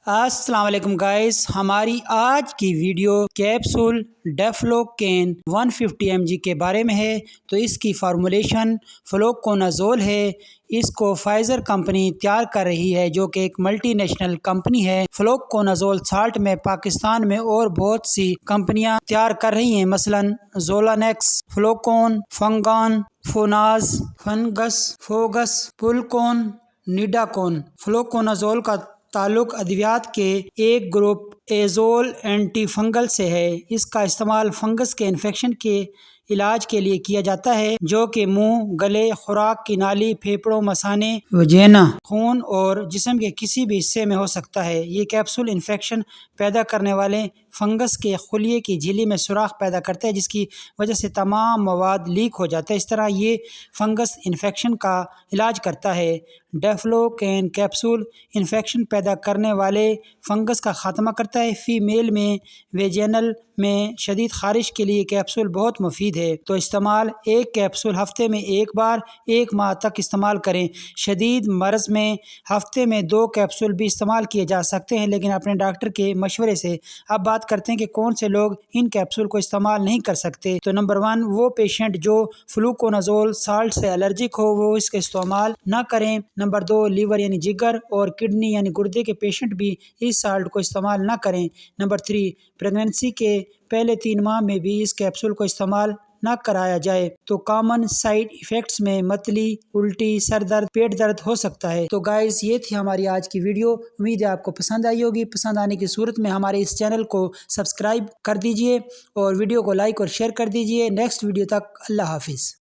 السلام علیکم گائز، ہماری آج کی ویڈیو کیپسول ڈیفلوکین 150 mg کے بارے میں ہے۔ تو اس کی فارمولیشن فلوکونازول ہے۔ اس کو فائزر کمپنی تیار کر رہی ہے جو کہ ایک ملٹی نیشنل کمپنی ہے۔ فلوکونازول سالٹ میں پاکستان میں اور بہت سی کمپنیاں تیار کر رہی ہیں، مثلاً زولانیکس، فلوکون، فنگان، فوناز، فنگس، فوگس، پولکون، نیڈاکون۔ فلوکونازول کا تعلق ادویات کے ایک گروپ ایزول اینٹی فنگل سے ہے۔ اس کا استعمال فنگس کے انفیکشن کے علاج کے لیے کیا جاتا ہے جو کہ منہ، گلے، خوراک کی نالی، پھیپھڑوں، مثانے، وجینا، خون اور جسم کے کسی بھی حصے میں ہو سکتا ہے۔ یہ کیپسول انفیکشن پیدا کرنے والے فنگس کے خلیے کی جھلی میں سوراخ پیدا کرتا ہے جس کی وجہ سے تمام مواد لیک ہو جاتا ہے۔ اس طرح یہ فنگس انفیکشن کا علاج کرتا ہے۔ ڈیفلوکین کیپسول انفیکشن پیدا کرنے والے فنگس کا خاتمہ کرتا ہے۔ فیمیل میں ویجینل میں شدید خارش کے لیے کیپسول بہت مفید ہے۔ تو استعمال: ایک کیپسول ہفتے میں ایک بار 1 ماہ تک استعمال کریں۔ شدید مرض میں ہفتے میں 2 کیپسول بھی استعمال کیے جا سکتے ہیں لیکن اپنے ڈاکٹر کے مشورے سے۔ اب بات کرتے ہیں کہ کون سے لوگ ان کیپسول کو استعمال نہیں کر سکتے۔ تو نمبر 1، وہ پیشنٹ جو فلوکونازول سالٹ سے الرجک ہو وہ اس کا استعمال نہ کریں۔ نمبر 2، لیور یعنی جگر اور کڈنی یعنی گردے کے پیشنٹ بھی اس سالٹ کو استعمال نہ کریں۔ نمبر 3، پریگنینسی کے پہلے 3 ماہ میں بھی اس کیپسول کو استعمال نہ کرایا جائے۔ تو کامن سائیڈ ایفیکٹس میں متلی، الٹی، سر درد، پیٹ درد ہو سکتا ہے۔ تو گائز، یہ تھی ہماری آج کی ویڈیو۔ امید ہے آپ کو پسند آئی ہوگی۔ پسند آنے کی صورت میں ہمارے اس چینل کو سبسکرائب کر دیجئے اور ویڈیو کو لائک اور شیئر کر دیجئے۔ نیکسٹ ویڈیو تک اللہ حافظ۔